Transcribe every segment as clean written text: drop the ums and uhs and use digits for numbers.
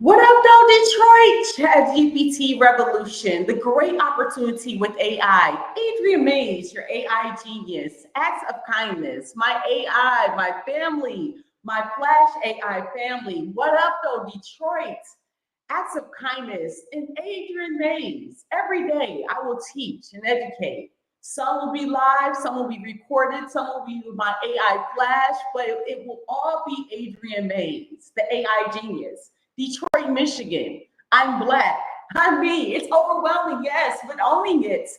What up, though, Detroit? GPT revolution, the great opportunity with AI. Adrian Mays, your AI genius. Acts of kindness, my AI, my family, my Flash AI family. What up, though, Detroit? Acts of kindness and Adrian Mays. Every day I will teach and educate. Some will be live, some will be recorded, some will be with my AI Flash, but it will all be Adrian Mays, the AI genius. Detroit, Michigan. I'm Black. I'm me. It's overwhelming, yes, but owning it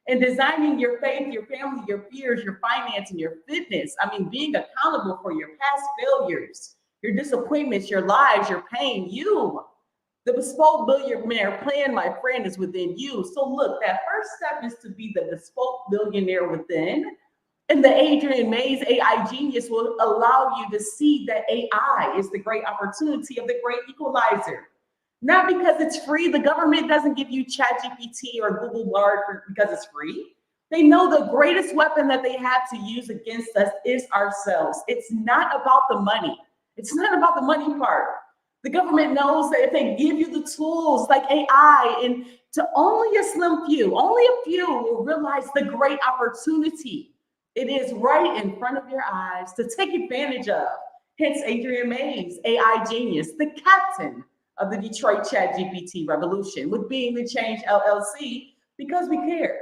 and designing your faith, your family, your fears, your finance, and your fitness. I mean, being accountable for your past failures, your disappointments, your lies, your pain. You, the bespoke billionaire plan, my friend, is within you. So, look, that first step is to be the bespoke billionaire within. And the Adrian Mays AI genius will allow you to see that AI is the great opportunity of the great equalizer. Not because it's free. The government doesn't give you ChatGPT or Google Bard because it's free. They know the greatest weapon that they have to use against us is ourselves. It's not about the money. It's not about the money part. The government knows that if they give you the tools like AI, and to only a slim few, only a few will realize the great opportunity it is right in front of your eyes to take advantage of. Hence, Adrian Mays, AI genius, the captain of the Detroit Chat GPT revolution, with Being the Change LLC, because we care.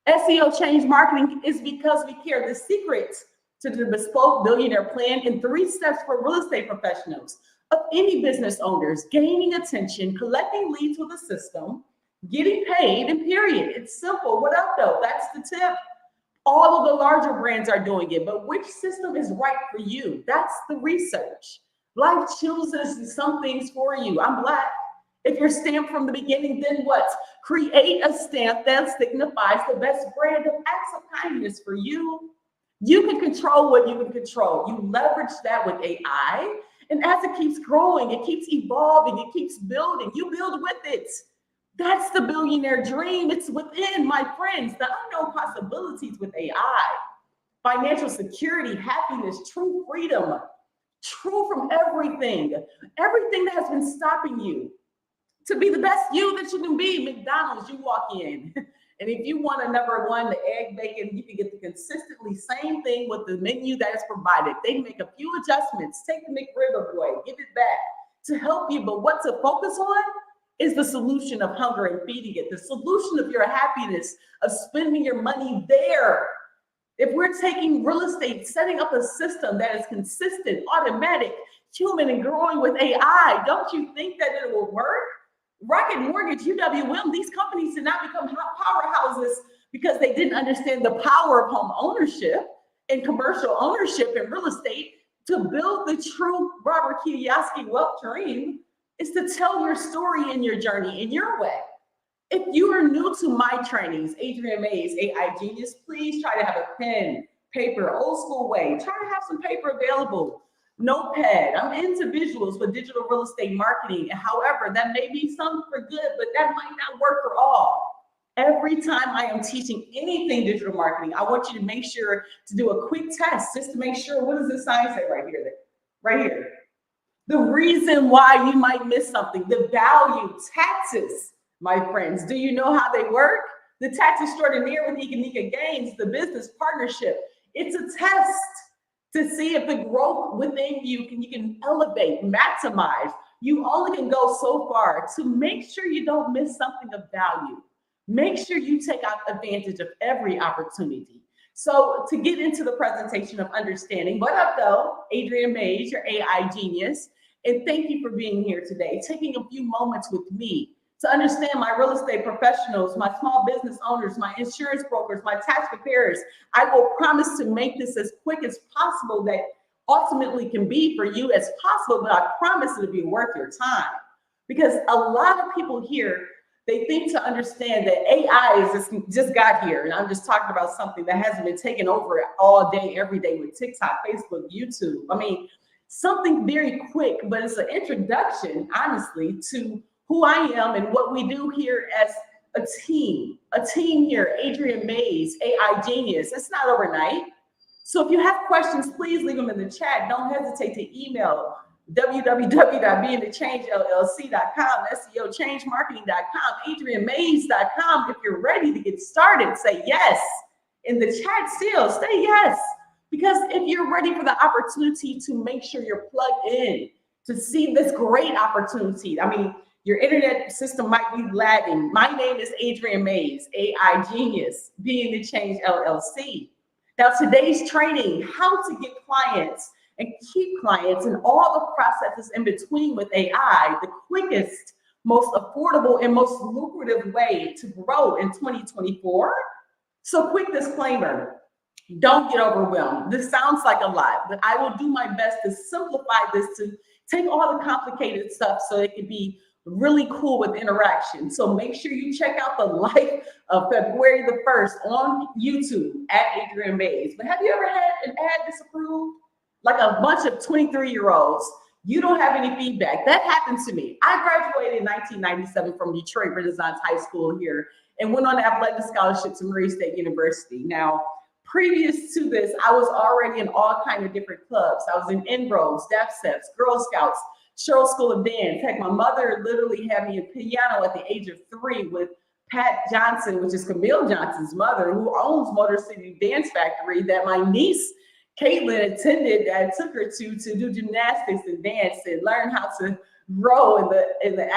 SEO change marketing is because we care. The secret to the bespoke billionaire plan in 3 steps for real estate professionals of any business owners: gaining attention, collecting leads with a system, getting paid, and period. It's simple. What up, though? That's the tip. All of the larger brands are doing it, but which system is right for you? That's the research. Life chooses some things for you. I'm Black. If you're stamped from the beginning, then what? Create a stamp that signifies the best brand of acts of kindness for you. You can control what you can control. You leverage that with AI. And as it keeps growing, it keeps evolving, it keeps building. You build with it. That's the billionaire dream. It's within, my friends, the unknown possibilities with AI. Financial security, happiness, true freedom, true from everything that has been stopping you to be the best you that you can be. McDonald's, you walk in, and if you want a number one, the egg bacon, you can get the consistently same thing with the menu that is provided. They make a few adjustments, take the McRib away, give it back to help you. But what to focus on is the solution of hunger and feeding it, the solution of your happiness, of spending your money there. If we're taking real estate, setting up a system that is consistent, automatic, human, and growing with AI, don't you think that it will work? Rocket Mortgage, UWM, these companies did not become powerhouses because they didn't understand the power of home ownership and commercial ownership in real estate. To build the true Robert Kiyosaki wealth dream is to tell your story and your journey in your way. If you are new to my trainings, Adrian Mays, AI Genius, please try to have a pen, paper, old school way. Try to have some paper available, notepad. I'm into visuals for digital real estate marketing. However, that may be some for good, but that might not work for all. Every time I am teaching anything digital marketing, I want you to make sure to do a quick test just to make sure, what does this sign say right here? Right here. The reason why you might miss something, the value, taxes, my friends. Do you know how they work? The tax extraordinaire with Economic Gains, the business partnership. It's a test to see if the growth within you can elevate, maximize. You only can go so far. To make sure you don't miss something of value, make sure you take out advantage of every opportunity. So to get into the presentation of understanding, what up though? Adrian Mays, your AI genius. And thank you for being here today, taking a few moments with me to understand my real estate professionals, my small business owners, my insurance brokers, my tax preparers. I will promise to make this as quick as possible that ultimately can be for you as possible, but I promise it'll be worth your time. Because a lot of people here, they think to understand that AI is just got here. And I'm just talking about something that hasn't been taken over all day, every day with TikTok, Facebook, YouTube. I mean, something very quick, but it's an introduction, honestly, to who I am and what we do here as a team here. Adrian Mays, AI Genius. It's not overnight. So if you have questions, please leave them in the chat. Don't hesitate to email www.beingthechangellc.com, SEOchangemarketing.com, adrianmays.com. If you're ready to get started, say yes. In the chat still, say yes. Because if you're ready for the opportunity to make sure you're plugged in to see this great opportunity, I mean, your internet system might be lagging. My name is Adrian Mays, AI Genius, Being the Change LLC. Now, today's training, how to get clients and keep clients and all the processes in between with AI, the quickest, most affordable, and most lucrative way to grow in 2024. So quick disclaimer, don't get overwhelmed. This sounds like a lot, but I will do my best to simplify this, to take all the complicated stuff so it can be really cool with interaction. So make sure you check out the live of February the 1st on YouTube at Adrian Mays. But have you ever had an ad disapproved? Like a bunch of 23-year-olds, you don't have any feedback. That happened to me. I graduated in 1997 from Detroit Renaissance High School here and went on an athletic scholarship to Murray State University. Now, previous to this, I was already in all kinds of different clubs. I was in Inroads, DAPSEPs, Girl Scouts, Cheryl School of Dance. Heck, my mother literally had me in piano at the age of 3 with Pat Johnson, which is Camille Johnson's mother, who owns Motor City Dance Factory, that my niece Caitlin attended. I took her to do gymnastics and dance and learn how to grow in the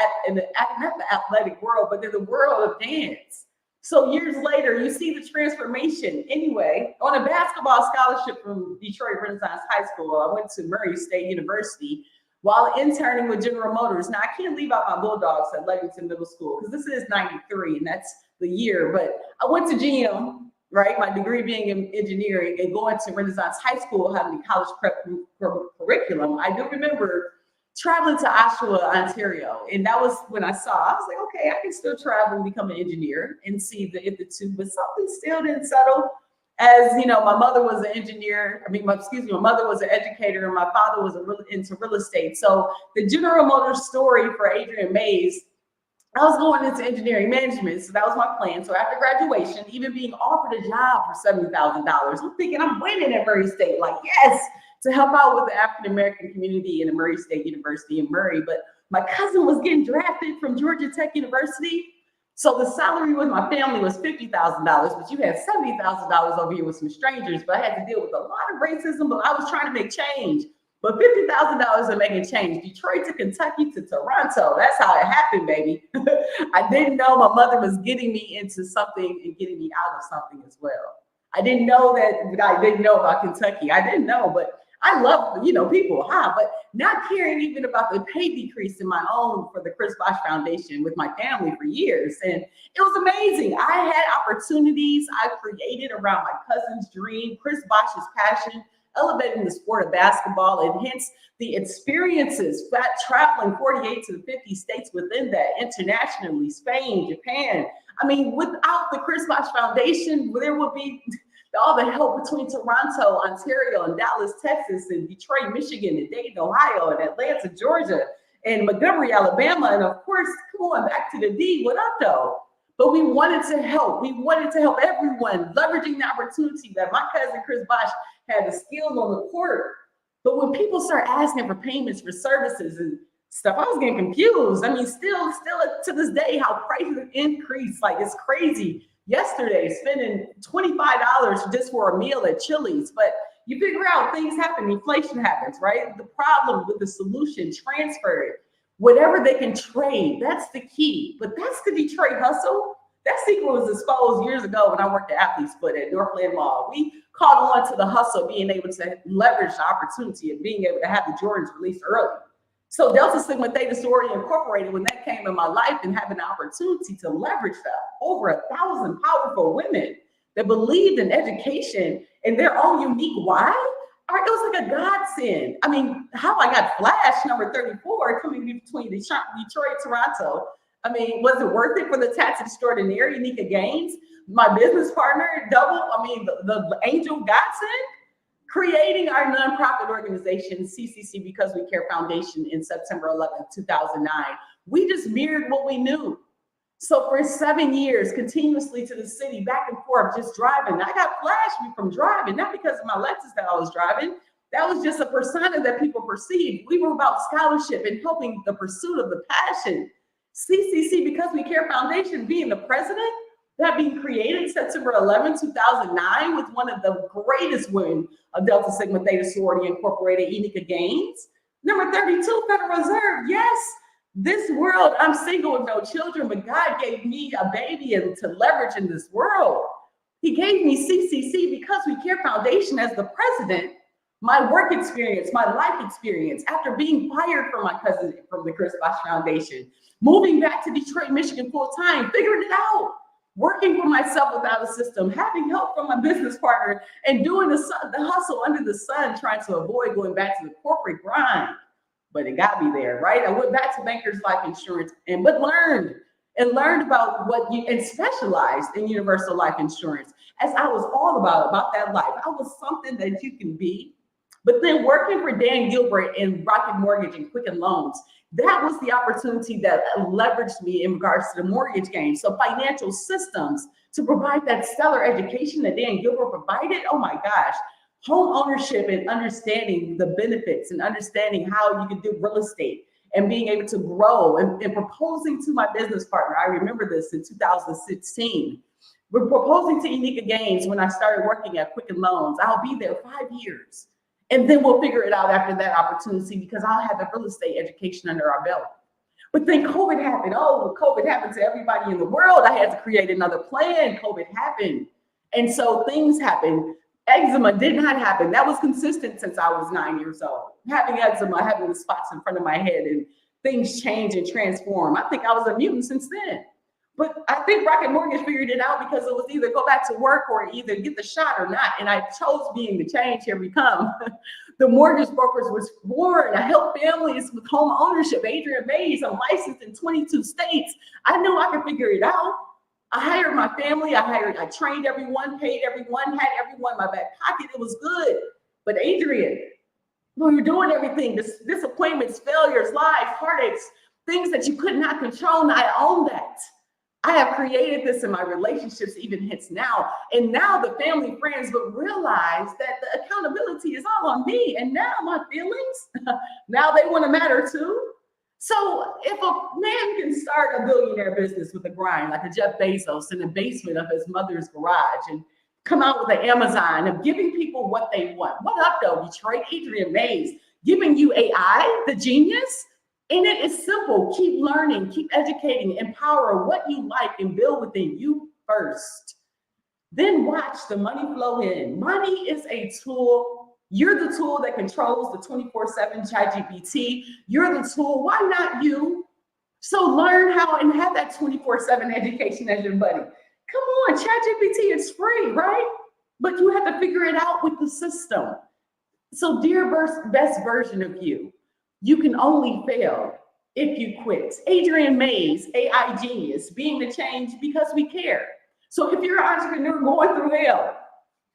not the athletic world, but in the world of dance. So years later, you see the transformation. Anyway, on a basketball scholarship from Detroit Renaissance High School, I went to Murray State University while interning with General Motors. Now, I can't leave out my Bulldogs at Leamington Middle School because this is 93 and that's the year. But I went to GM, right? My degree being in engineering, and going to Renaissance High School, having a college prep curriculum. I do remember traveling to Oshawa, Ontario. And that was when I was like, okay, I can still travel and become an engineer and see if the two, but something still didn't settle. As you know, my mother was an engineer. My mother was an educator, and my father was into real estate. So the General Motors story for Adrian Mays, I was going into engineering management, so that was my plan. So after graduation, even being offered a job for $70,000, I'm thinking I'm winning at Murray State, like yes, to help out with the African-American community in the Murray State University in Murray. But my cousin was getting drafted from Georgia Tech University. So the salary with my family was $50,000, but you had $70,000 over here with some strangers. But I had to deal with a lot of racism, but I was trying to make change. But $50,000 in making change. Detroit to Kentucky to Toronto. That's how it happened, baby. I didn't know my mother was getting me into something and getting me out of something as well. I didn't know that. I didn't know about Kentucky. I didn't know, but I love, people, but not caring even about the pay decrease in my own for the Chris Bosh Foundation with my family for years. And it was amazing. I had opportunities I created around my cousin's dream, Chris Bosh's passion, elevating the sport of basketball, and hence the experiences, traveling 48 to the 50 states within that, internationally, Spain, Japan. Without the Chris Bosh Foundation, there would be all the help between Toronto, Ontario, and Dallas, Texas, and Detroit, Michigan, and Dayton, Ohio, and Atlanta, Georgia, and Montgomery, Alabama, and of course, come on, back to the D, what up though? But we wanted to help. We wanted to help everyone, leveraging the opportunity that my cousin Chris Bosh had the skills on the court. But when people start asking for payments for services and stuff, I was getting confused. Still to this day, how prices increase, like it's crazy. Yesterday, spending $25 just for a meal at Chili's, but you figure out things happen, inflation happens, right? The problem with the solution, transfer it. Whatever they can trade, that's the key. But that's the Detroit hustle. That secret was exposed years ago when I worked at Athlete's Foot at Northland Mall. We caught on to the hustle, being able to leverage the opportunity of being able to have the Jordans released early. So Delta Sigma Theta Sorority Incorporated, when that came in my life and having the opportunity to leverage that, over 1,000 powerful women that believed in education in their own unique why, it was like a godsend. How I got Flash number 34 coming between Detroit and Toronto. Was it worth it for the tax extraordinaire, Unica Gaines? My business partner, the angel godsend? Creating our nonprofit organization, CCC Because We Care Foundation, in September 11th, 2009. We just mirrored what we knew. So for 7 years, continuously to the city, back and forth, just driving. I got flashed from driving, not because of my Lexus that I was driving. That was just a persona that people perceived. We were about scholarship and helping the pursuit of the passion. CCC, Because We Care Foundation, being the president, that being created September 11, 2009, with one of the greatest women of Delta Sigma Theta Sorority Incorporated, Enika Gaines. Number 32, Federal Reserve. Yes, this world, I'm single with no children, but God gave me a baby and to leverage in this world. He gave me CCC, Because We Care Foundation, as the president. My work experience, my life experience, after being fired from my cousin from the Chris Bosh Foundation, moving back to Detroit, Michigan full time, figuring it out, working for myself without a system, having help from my business partner, and doing the hustle under the sun, trying to avoid going back to the corporate grind. But it got me there, right? I went back to Bankers Life Insurance, but learned about and specialized in universal life insurance, as I was all about that life. I was something that you can be. But then working for Dan Gilbert in Rocket Mortgage and Quicken Loans, that was the opportunity that leveraged me in regards to the mortgage game. So financial systems to provide that stellar education that Dan Gilbert provided. Oh my gosh, home ownership and understanding the benefits and understanding how you can do real estate and being able to grow and proposing to my business partner. I remember this in 2016. We're proposing to Enika Gaines when I started working at Quicken Loans. I'll be there 5 years. And then we'll figure it out after that opportunity, because I'll have the real estate education under our belt. But then COVID happened. Oh, COVID happened to everybody in the world. I had to create another plan. COVID happened. And so things happened. Eczema did not happen. That was consistent since I was 9 years old. Having eczema, having the spots in front of my head, and things change and transform. I think I was a mutant since then. But I think Rocket Mortgage figured it out, because it was either go back to work or either get the shot or not. And I chose being the change. Here we come. The Mortgage Brokers was born. I help families with home ownership. Adrian Mays, I'm licensed in 22 states. I knew I could figure it out. I hired my family. I trained everyone, paid everyone, had everyone in my back pocket. It was good. But Adrian, when you're doing everything, disappointments, failures, lies, heartaches, things that you could not control, and I own that. I have created this in my relationships, even hits now. And now the family, friends, but realize that the accountability is all on me. And now my feelings, now they want to matter too. So if a man can start a billionaire business with a grind, like a Jeff Bezos in the basement of his mother's garage, and come out with an Amazon of giving people what they want. What up though, Detroit? Adrian Mays, giving you AI, the genius. And it is simple. Keep learning, keep educating, empower what you like, and build within you first. Then watch the money flow in. Money is a tool. You're the tool that controls the 24/7 ChatGPT. You're the tool. Why not you? So learn how and have that 24/7 education as your buddy. Come on, ChatGPT is free, right? But you have to figure it out with the system. So dear best version of you, you can only fail if you quit. Adrian Mays, AI genius, being the change because we care. So if you're an entrepreneur going through hell,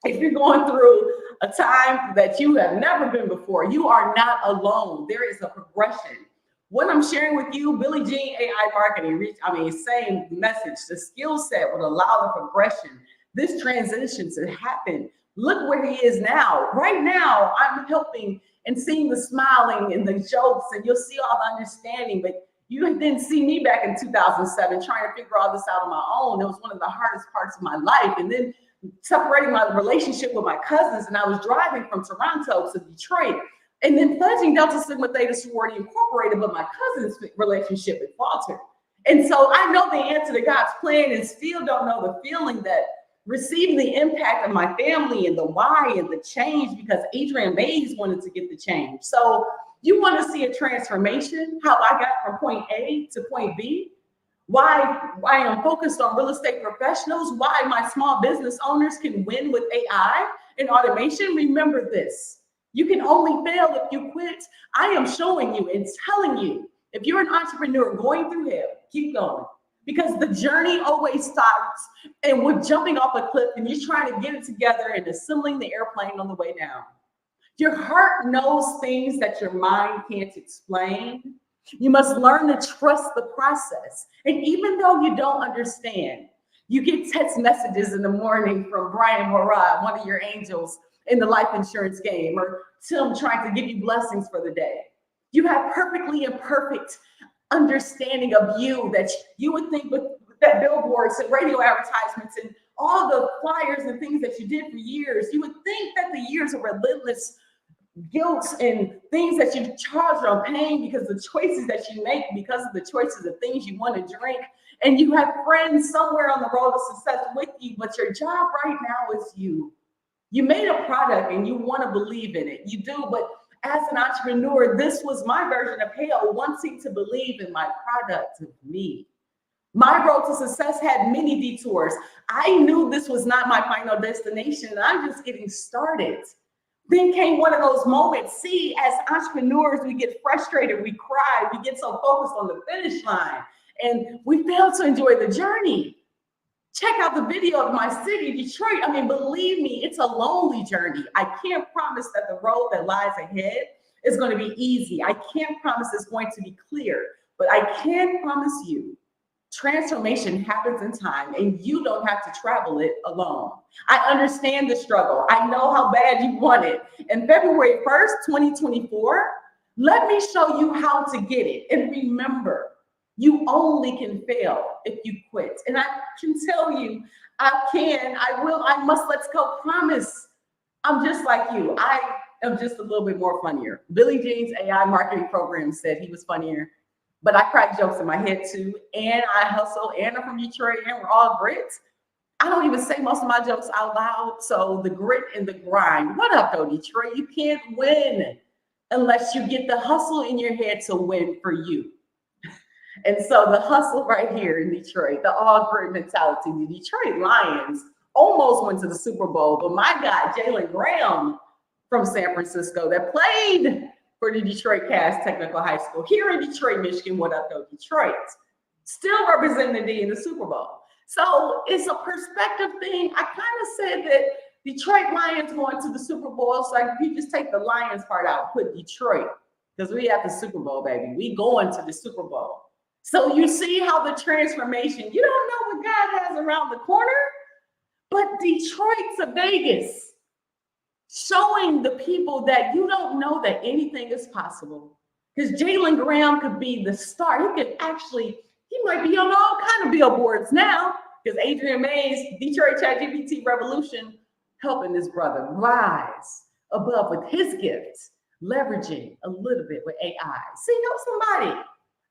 if you're going through a time that you have never been before, you are not alone. There is a progression. What I'm sharing with you, Billie Jean AI marketing, same message. The skill set would allow the progression. This transition to happen. Look where he is now. Right now, I'm helping and seeing the smiling and the jokes, and you'll see all the understanding. But you didn't see me back in 2007 trying to figure all this out on my own. It was one of the hardest parts of my life. And then separating my relationship with my cousins, and I was driving from Toronto to Detroit, and then pledging Delta Sigma Theta Sorority Incorporated, but my cousin's relationship had faltered. And so I know the answer to God's plan and still don't know the feeling that receiving the impact of my family and the why and the change, because Adrian Mays wanted to get the change. So you want to see a transformation, how I got from point A to point B, why I'm focused on real estate professionals, why my small business owners can win with AI and automation. Remember this, you can only fail if you quit. I am showing you and telling you, if you're an entrepreneur going through hell, keep going. Because the journey always starts and we're jumping off a cliff and you're trying to get it together and assembling the airplane on the way down. Your heart knows things that your mind can't explain. You must learn to trust the process. And even though you don't understand, you get text messages in the morning from Brian Morad, one of your angels, in the life insurance game, or Tim trying to give you blessings for the day. You have perfectly imperfect understanding of you that you would think with that billboards and radio advertisements and all the flyers and things that you did for years, you would think that the years of relentless guilt and things that you charge on pain because the choices that you make, because of the choices of things you want to drink, and you have friends somewhere on the road to success with you, but your job right now is you. You made a product and you want to believe in it. You do, but as an entrepreneur, this was my version of hell, wanting to believe in my product of me. My road to success had many detours. I knew this was not my final destination, and I'm just getting started. Then came one of those moments. See, as entrepreneurs, we get frustrated, we cry, we get so focused on the finish line, and we fail to enjoy the journey. Check out the video of my city, Detroit. I mean, believe me, it's a lonely journey. I can't promise that the road that lies ahead is going to be easy. I can't promise it's going to be clear, but I can promise you transformation happens in time, and you don't have to travel it alone. I understand the struggle. I know how bad you want it. And February 1st, 2024, let me show you how to get it. And remember, you only can fail if you quit. And I can tell you, I will, I must, let's go, promise. I'm just like you. I am just a little bit more funnier. Billy Jean's AI marketing program said he was funnier, but I crack jokes in my head too. And I hustle, and I'm from Detroit, and we're all grit. I don't even say most of my jokes out loud. So the grit and the grind. What up though, Detroit? You can't win unless you get the hustle in your head to win for you. And so the hustle right here in Detroit, the all grit mentality, the Detroit Lions almost went to the Super Bowl, but my guy, Jalen Graham from San Francisco, that played for the Detroit Cass Technical High School here in Detroit, Michigan. What up though, Detroit? Still representing the D in the Super Bowl. So it's a perspective thing. I kind of said that Detroit Lions going to the Super Bowl. So if you just take the Lions part out, put Detroit, because we have the Super Bowl, baby. We going to the Super Bowl. So you see how the transformation, you don't know what God has around the corner, but Detroit to Vegas, showing the people that you don't know that anything is possible. Because Jalen Graham could be the star. He might be on all kind of billboards now, because Adrian Mays, Detroit ChatGPT Revolution, helping his brother rise above with his gifts, leveraging a little bit with AI. See, know somebody.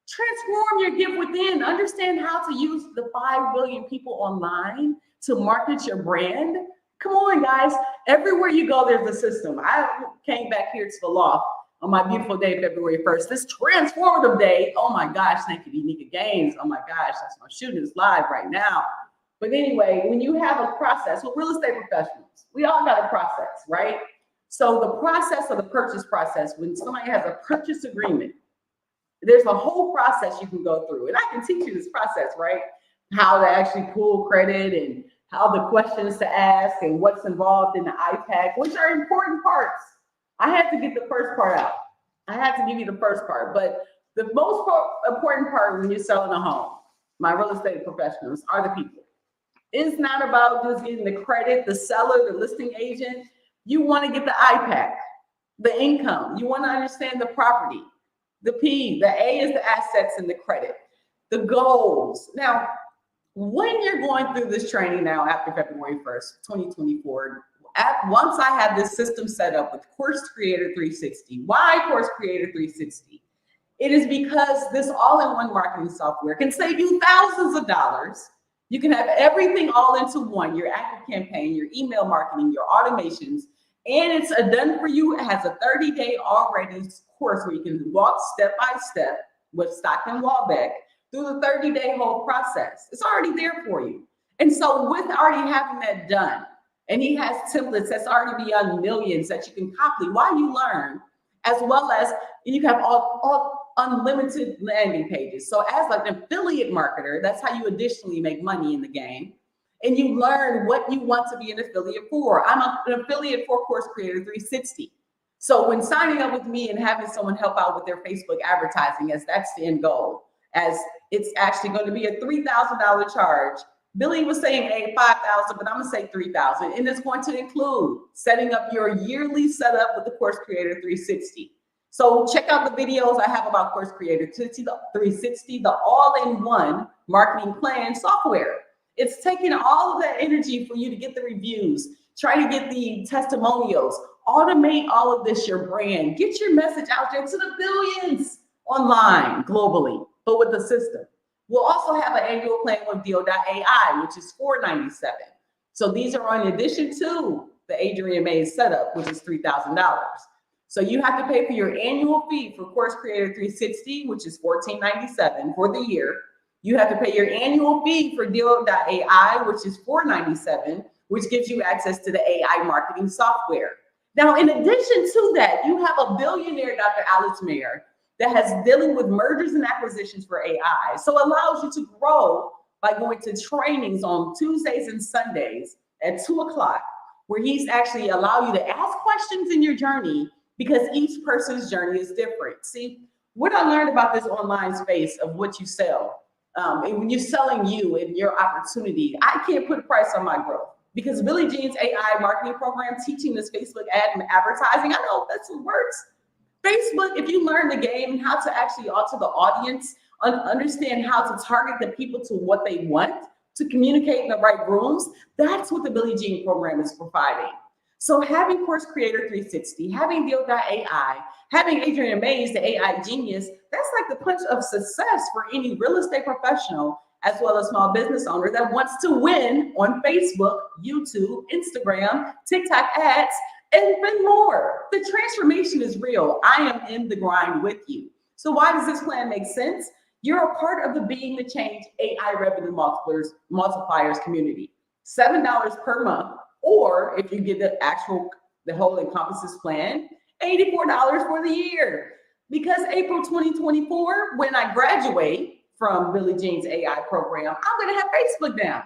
Transform your gift within. Understand how to use the 5 billion people online to market your brand. Come on, guys. Everywhere you go, there's a system. I came back here to the loft on my beautiful day, February 1st. This transformative day. Oh my gosh, thank you, Unica Games. Oh my gosh, that's my shooting is live right now. But anyway, when you have a process, well, real estate professionals, we all got a process, right? So the process of the purchase process, when somebody has a purchase agreement, there's a whole process you can go through. And I can teach you this process, right? How to actually pull credit and how the questions to ask and what's involved in the IPAC, which are important parts. I had to get the first part out. I had to give you the first part. But the most important part when you're selling a home, my real estate professionals, are the people. It's not about just getting the credit, the seller, the listing agent. You want to get the IPAC, the income. You want to understand the property. The P, the A is the assets and the credit, the goals. Now, when you're going through this training now after February 1st, 2024, once I have this system set up with Course Creator 360, why Course Creator 360? It is because this all-in-one marketing software can save you thousands of dollars. You can have everything all into one, your active campaign, your email marketing, your automations, and it's a done for you. It has a 30-day already course where you can walk step by step with Stockton Wallbeck through the 30-day whole process. It's already there for you. And so with already having that done, and he has templates that's already beyond millions that you can copy while you learn, as well as you can have all unlimited landing pages. So as like an affiliate marketer, that's how you additionally make money in the game. And you learn what you want to be an affiliate for. I'm an affiliate for Course Creator 360. So when signing up with me and having someone help out with their Facebook advertising, as that's the end goal, as it's actually going to be a $3,000 charge Billy was saying 5,000, but I'm gonna say 3,000, and it's going to include setting up your yearly setup with the Course Creator 360. So check out the videos I have about Course Creator 360, the all-in-one marketing plan software. It's taking all of that energy for you to get the reviews, try to get the testimonials, automate all of this, your brand, get your message out there to the billions online globally, but with the system. We'll also have an annual plan with deal.ai, which is $497. So these are in addition to the Adrian Mays setup, which is $3,000. So you have to pay for your annual fee for Course Creator 360, which is $1497 for the year. You have to pay your annual fee for deal.ai, which is $497, which gives you access to the AI marketing software. Now, in addition to that, you have a billionaire, Dr. Alex Mayer, that has dealing with mergers and acquisitions for AI. So it allows you to grow by going to trainings on Tuesdays and Sundays at 2 o'clock, where he's actually allow you to ask questions in your journey because each person's journey is different. See, what I learned about this online space of what you sell, and when you're selling you and your opportunity, I can't put a price on my growth because Billie Jean's AI marketing program, teaching this Facebook ad and advertising, I know that's what works. Facebook, if you learn the game and how to actually alter the audience, understand how to target the people to what they want, to communicate in the right rooms, that's what the Billie Jean program is providing. So having Course Creator 360, having deal.ai, having Adrian Mays, the AI genius, that's like the punch of success for any real estate professional as well as small business owner that wants to win on Facebook, YouTube, Instagram, TikTok ads, and more. The transformation is real. I am in the grind with you. So why does this plan make sense? You're a part of the Being the Change AI revenue multipliers community. $7 per month, or if you get the whole encompasses plan, $84 for the year. Because April 2024, when I graduate from Billie Jean's AI program, I'm gonna have Facebook now.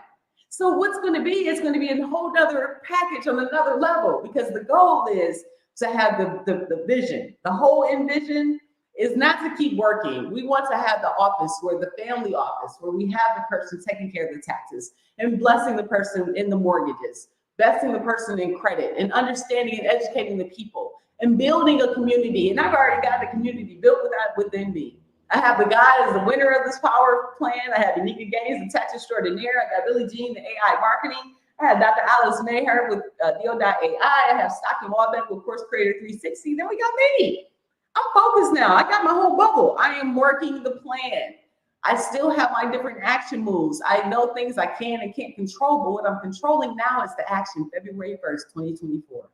So what's going to be, it's going to be a whole other package on another level, because the goal is to have the vision. The whole envision is not to keep working. We want to have the office, where the family office, where we have the person taking care of the taxes and blessing the person in the mortgages, blessing the person in credit, and understanding and educating the people and building a community. And I've already got the community built within me. I have the guy as the winner of this power plan. I have Unica Gaines, the tax extraordinaire. I got Billie Jean, the AI marketing. I have Dr. Alice Maher with deal.ai. I have Stockton Wallbeck with Course Creator 360. Then we got me. I'm focused now. I got my whole bubble. I am working the plan. I still have my different action moves. I know things I can and can't control, but what I'm controlling now is the action, February 1st, 2024.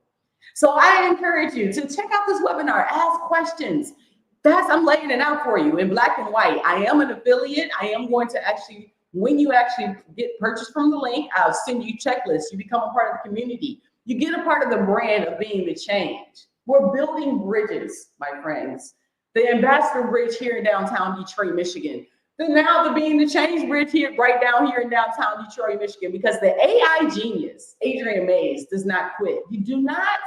So I encourage you to check out this webinar, ask questions. I'm laying it out for you in black and white. I am an affiliate. I am going to actually, when you actually get purchased from the link, I'll send you checklists. You become a part of the community. You get a part of the brand of Being the Change. We're building bridges, my friends. The Ambassador Bridge here in downtown Detroit, Michigan. Now the Being the Change Bridge here, right down here in downtown Detroit, Michigan, because the AI genius, Adrian Mays, does not quit. You do not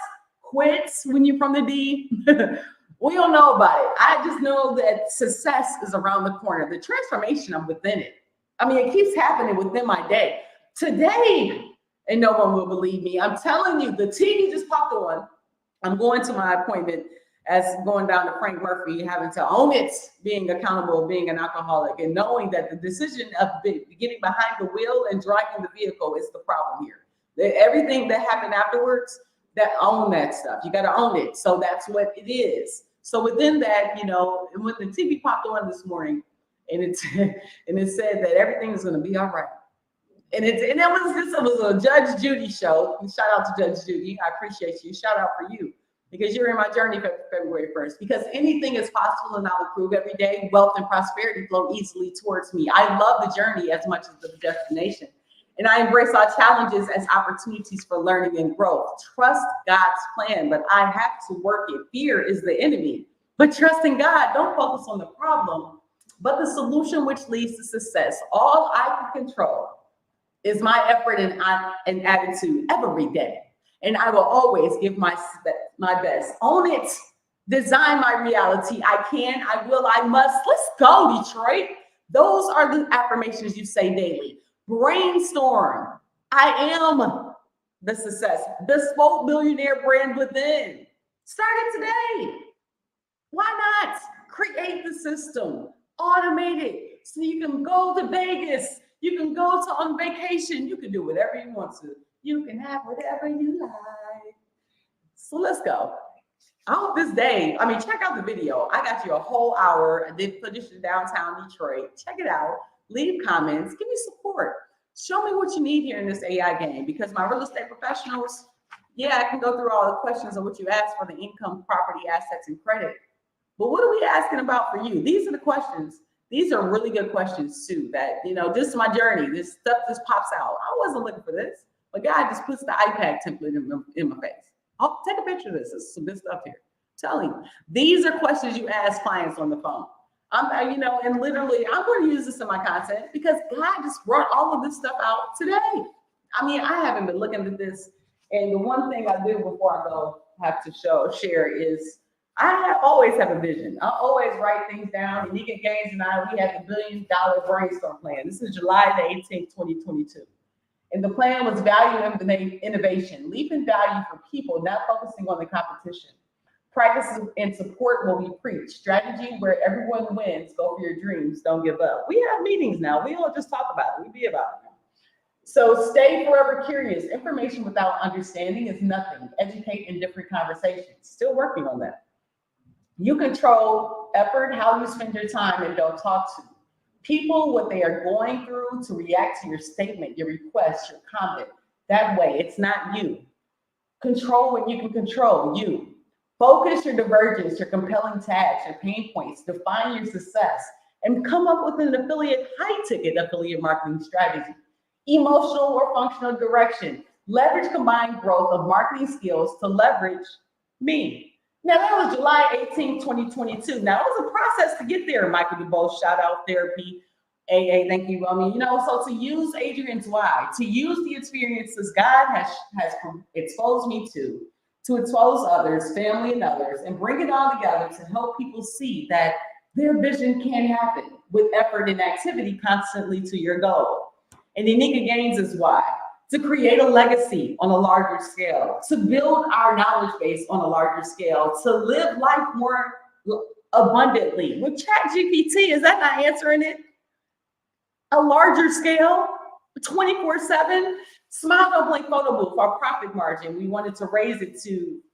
quit when you're from the D. We don't know about it. I just know that success is around the corner. The transformation, I'm within it. I mean, it keeps happening within my day. Today, and no one will believe me, I'm telling you, the TV just popped on. I'm going to my appointment as going down to Frank Murphy, having to own it, being accountable, being an alcoholic, and knowing that the decision of getting behind the wheel and driving the vehicle is the problem here. Everything that happened afterwards, own that stuff. You got to own it. So that's what it is. So within that, when the TV popped on this morning, and it said that everything is going to be all right, and it was a Judge Judy show. Shout out to Judge Judy. I appreciate you. Shout out for you, because you're in my journey February 1st. Because anything is possible, and I'll improve every day. Wealth and prosperity flow easily towards me. I love the journey as much as the destination. And I embrace our challenges as opportunities for learning and growth. Trust God's plan, but I have to work it. Fear is the enemy. But trusting God, don't focus on the problem, but the solution which leads to success. All I can control is my effort and attitude every day. And I will always give my best. Own it. Design my reality. I can, I will, I must. Let's go, Detroit. Those are the affirmations you say daily. Brainstorm. I am the success. Bespoke millionaire brand within. Start it today. Why not create the system, automate it so you can go to Vegas, you can go to on vacation, you can do whatever you want to. You can have whatever you like. So let's go. I hope this day, check out the video. I got you a whole hour. I did footage in downtown Detroit. Check it out. Leave comments. Give me support. Show me what you need here in this AI game, because my real estate professionals, yeah, I can go through all the questions of what you asked for the income, property, assets, and credit. But what are we asking about for you? These are the questions. These are really good questions too, that, this is my journey. This stuff just pops out. I wasn't looking for this, but God just puts the iPad template in my face. I'll take a picture of this. This is some good stuff here. I'm telling you, these are questions you ask clients on the phone. And literally, I'm going to use this in my content because God just brought all of this stuff out today. I haven't been looking at this. And the one thing I do before I go have to share is I always have a vision. I always write things down. And Nika Gaines and I, we had the $1 billion brainstorm plan. This is July the 18th, 2022. And the plan was value innovation, leaping value for people, not focusing on the competition. Practices and support will be preached. Strategy where everyone wins. Go for your dreams. Don't give up. We have meetings now. We don't just talk about it. We be about it. So stay forever curious. Information without understanding is nothing. Educate in different conversations. Still working on that. You control effort, how you spend your time, and don't talk to people, what they are going through to react to your statement, your request, your comment. That way, it's not you. Control what you can control, you. Focus your divergence, your compelling tags, your pain points. Define your success, and come up with an high-ticket affiliate marketing strategy. Emotional or functional direction. Leverage combined growth of marketing skills to leverage me. Now, that was July 18, 2022. Now, it was a process to get there. Michael DeBose, shout out therapy, AA, thank you. So to use Adrian's why, to use the experiences God has exposed me to expose others, family and others, and bring it all together to help people see that their vision can happen with effort and activity constantly to your goal. And the Nika Gaines is why. To create a legacy on a larger scale, to build our knowledge base on a larger scale, to live life more abundantly. With ChatGPT, is that not answering it? A larger scale, 24/7. Smile Don't Blink photo booth, our profit margin, we wanted to raise it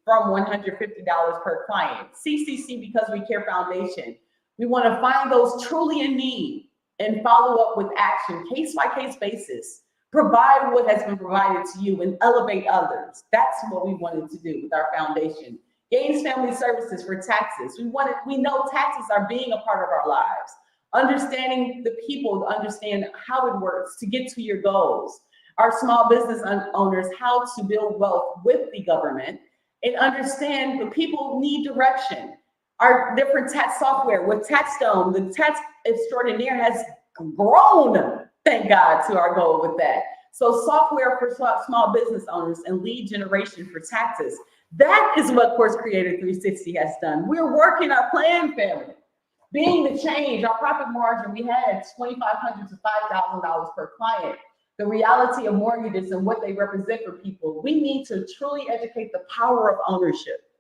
from $150 per client. CCC, Because We Care Foundation, we want to find those truly in need and follow up with action, case-by-case basis. Provide what has been provided to you and elevate others. That's what we wanted to do with our foundation. Gaines Family Services for taxes. We know taxes are being a part of our lives. Understanding the people to understand how it works to get to your goals. Our small business owners, how to build wealth with the government and understand the people need direction. Our different tax software with TaxStone, the tax extraordinaire has grown, thank God, to our goal with that. So software for small business owners and lead generation for taxes. That is what Course Creator 360 has done. We're working our plan, family. Being the change, our profit margin, we had $2,500 to $5,000 per client. The reality of mortgages and what they represent for people. We need to truly educate the power of ownership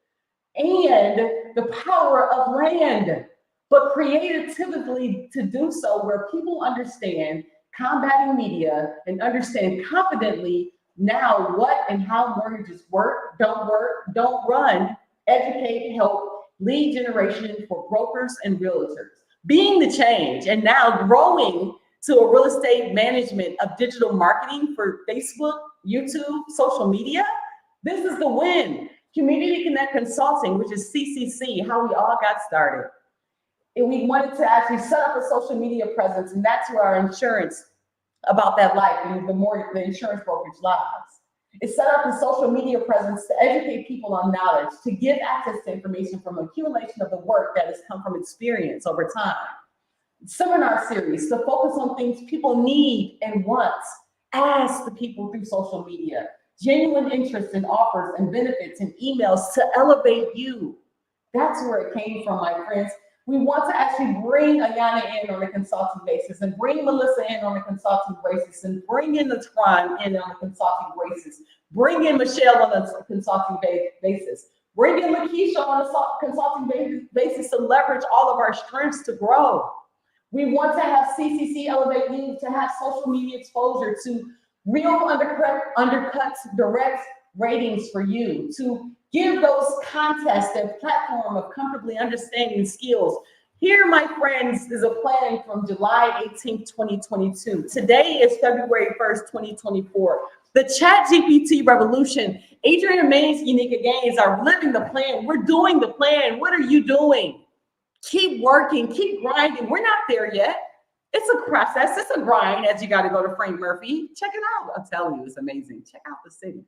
and the power of land, but creatively to do so where people understand combating media and understand confidently now what and how mortgages work, don't run, educate, help, lead generation for brokers and realtors. Being the change and now growing to a real estate management of digital marketing for Facebook, YouTube, social media. This is the win. Community Connect Consulting, which is CCC, how we all got started. And we wanted to actually set up a social media presence, and that's where our insurance about that life, and the insurance brokerage lives. It set up a social media presence to educate people on knowledge, to give access to information from accumulation of the work that has come from experience over time. Seminar series to focus on things people need and want. Ask the people through social media. Genuine interest in offers and benefits and emails to elevate you. That's where it came from, my friends. We want to actually bring Ayana in on a consulting basis and bring Melissa in on a consulting basis and bring in the Tron in on a consulting basis. Bring in Michelle on a consulting basis. Bring in Lakeisha on a consulting basis to leverage all of our strengths to grow. We want to have CCC Elevate You to have social media exposure, to real undercuts, direct ratings for you, to give those contests a platform of comfortably understanding skills. Here, my friends, is a plan from July 18th, 2022. Today is February 1st, 2024. The Chat GPT revolution. Adrian Mays, Unica Gaines are living the plan. We're doing the plan. What are you doing? Keep working, keep grinding. We're not there yet. It's a process, it's a grind, as you got to go to Frank Murphy. Check it out. I'm telling you, it's amazing. Check out the city.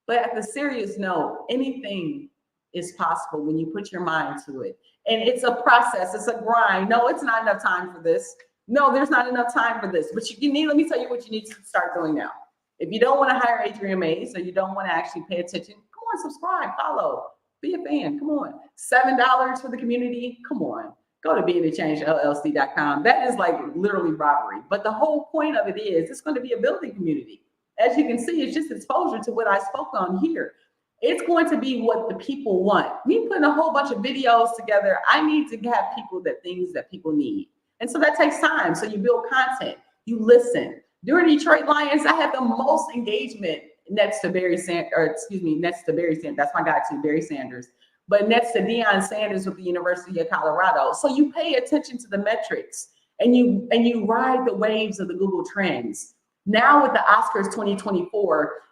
But at the serious note, anything is possible when you put your mind to it. And it's a process, it's a grind. No, it's not enough time for this. No, there's not enough time for this. But you need, let me tell you what you need to start doing now. If you don't want to hire Adrian Mays, or you don't want to actually pay attention, come on, subscribe, follow. Be a fan. Come on. $7 for the community. Come on. Go to beingthechangellc.com. That is like literally robbery. But the whole point of it is it's going to be a building community. As you can see, it's just exposure to what I spoke on here. It's going to be what the people want. Me putting a whole bunch of videos together, I need to have people things that people need. And so that takes time. So you build content, you listen. During Detroit Lions, I had the most engagement next to Barry Sanders, that's my guy too, Barry Sanders, but next to Deion Sanders with the University of Colorado. So you pay attention to the metrics and you ride the waves of the Google Trends. Now with the Oscars 2024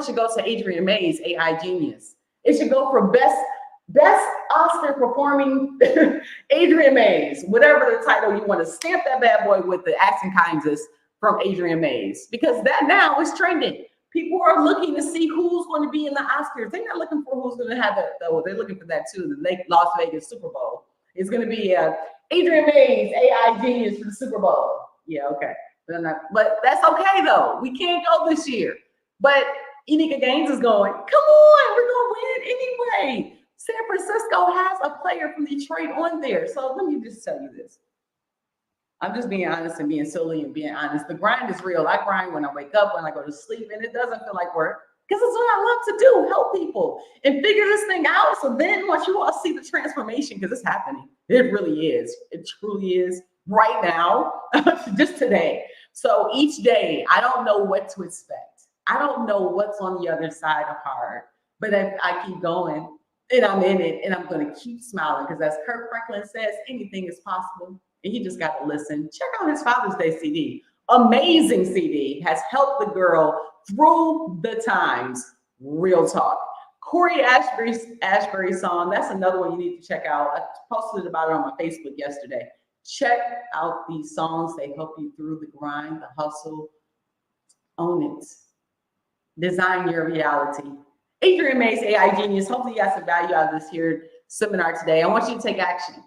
should go to Adrian Mays, AI genius. It should go for best Oscar performing Adrian Mays, whatever the title you want to stamp that bad boy with, the acts and kindness from Adrian Mays, because that now is trending. People are looking to see who's going to be in the Oscars. They're not looking for who's going to have it, though. They're looking for that too. The Las Vegas Super Bowl is going to be Adrian Mays, AI genius for the Super Bowl. Yeah, okay. But that's okay though. We can't go this year. But Unica Gaines is going, come on, we're going to win anyway. San Francisco has a player from Detroit on there. So let me just tell you this. I'm just being honest and being silly and being honest. The grind is real. I grind when I wake up, when I go to sleep, and it doesn't feel like work because it's what I love to do, help people and figure this thing out. So then once you all see the transformation, because it's happening, it really is. It truly is right now, just today. So each day, I don't know what to expect. I don't know what's on the other side of hard, but if I keep going and I'm in it and I'm going to keep smiling, because as Kirk Franklin says, anything is possible. And you just got to listen. Check out his Father's Day CD. Amazing CD. Has helped the girl through the times. Real talk. Corey Ashbury's song. That's another one you need to check out. I posted about it on my Facebook yesterday. Check out these songs. They help you through the grind, the hustle. Own it. Design your reality. Adrian Mays, AI genius. Hopefully you got some value out of this here seminar today. I want you to take action.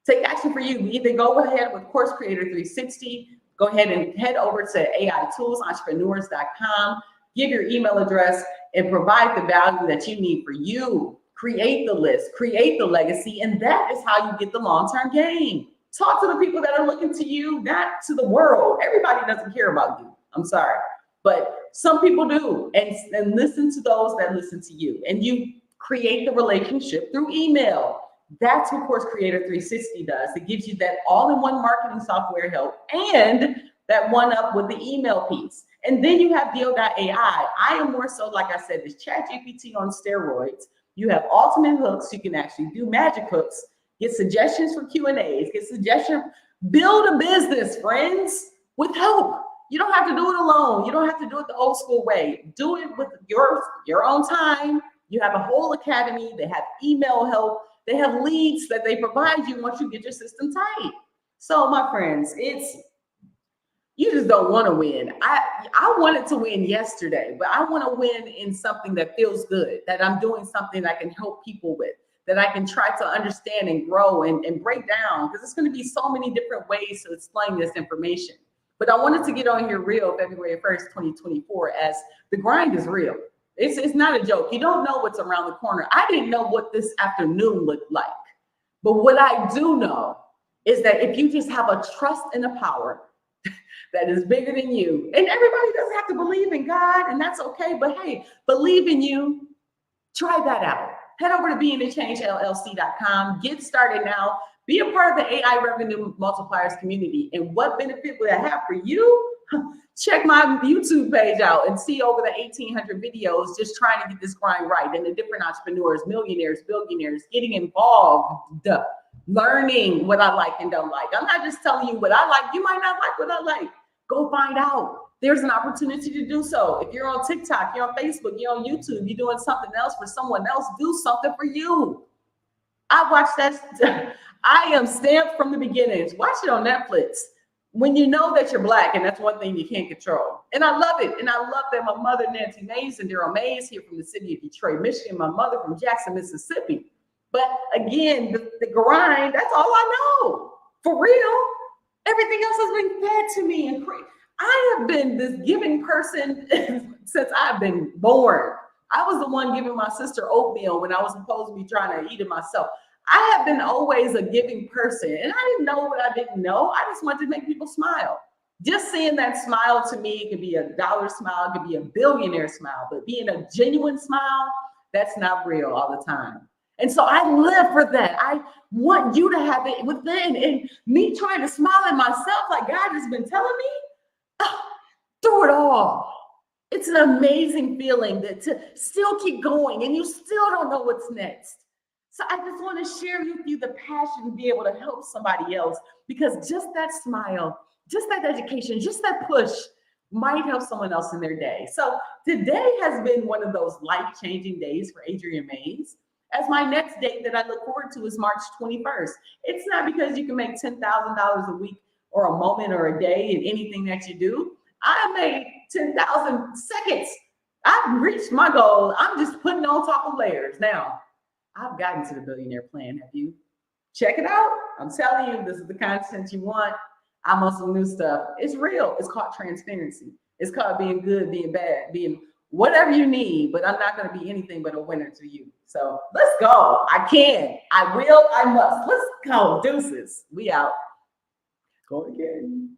Take action for you. Either go ahead with Course Creator 360, go ahead and head over to AIToolsentrepreneurs.com, give your email address, and provide the value that you need for you. Create the list, create the legacy, and that is how you get the long-term gain. Talk to the people that are looking to you, not to the world. Everybody doesn't care about you. I'm sorry. But some people do. And listen to those that listen to you. And you create the relationship through email. That's what Course Creator 360 does. It gives you that all-in-one marketing software help and that one up with the email piece. And then you have deal.ai. I am more so, like I said, this Chat GPT on steroids. You have ultimate hooks. You can actually do magic hooks, get suggestions for Q&As, get suggestions, build a business, friends, with help. You don't have to do it alone. You don't have to do it the old school way. Do it with your own time. You have a whole academy. They have email help. They have leads that they provide you once you get your system tight. So my friends, you just don't want to win. I wanted to win yesterday, but I want to win in something that feels good, that I'm doing something that I can help people with, that I can try to understand and grow and break down, because it's going to be so many different ways to explain this information. But I wanted to get on here real February 1st, 2024, as the grind is real. It's not a joke. You don't know what's around the corner. I didn't know what this afternoon looked like, But what I do know is that if you just have a trust in a power that is bigger than you, and everybody doesn't have to believe in God, and that's okay, but hey, believe in you, try that out. Head over to beingthechangellc.com, get started now, be a part of the AI Revenue Multipliers community. And what benefit will it have for you? Check my YouTube page out and see over the 1,800 videos just trying to get this grind right, and the different entrepreneurs, millionaires, billionaires getting involved, learning what I like and don't like. I'm not just telling you what I like. You might not like what I like. Go find out. There's an opportunity to do so. If you're on TikTok, you're on Facebook, you're on YouTube, you're doing something else for someone else, do something for you. I watched that. I am stamped from the beginnings. Watch it on Netflix. When you know that you're Black, and that's one thing you can't control. And I love it. And I love that my mother, Nancy Mays, and Daryl Mays here from the city of Detroit, Michigan, my mother from Jackson, Mississippi. But again, the grind, that's all I know. For real. Everything else has been fed to me. And I have been this giving person since I've been born. I was the one giving my sister oatmeal when I was supposed to be trying to eat it myself. I have been always a giving person, and I didn't know what I didn't know. I just wanted to make people smile. Just seeing that smile to me, it could be $1 smile, it could be a billionaire smile, but being a genuine smile, that's not real all the time. And so I live for that. I want you to have it within, and me trying to smile at myself like God has been telling me, through it all. It's an amazing feeling that to still keep going and you still don't know what's next. So I just want to share with you the passion to be able to help somebody else, because just that smile, just that education, just that push might help someone else in their day. So today has been one of those life-changing days for Adrienne Mays, as my next date that I look forward to is March 21st. It's not because you can make $10,000 a week or a moment or a day in anything that you do. I made 10,000 seconds. I've reached my goal. I'm just putting on top of layers. Now, I've gotten to the billionaire plan. Have you? Check it out. I'm telling you, this is the content you want. I'm on some new stuff. It's real. It's called transparency. It's called being good, being bad, being whatever you need, but I'm not going to be anything but a winner to you. So let's go. I can. I will. I must. Let's go. Deuces. We out. Go again.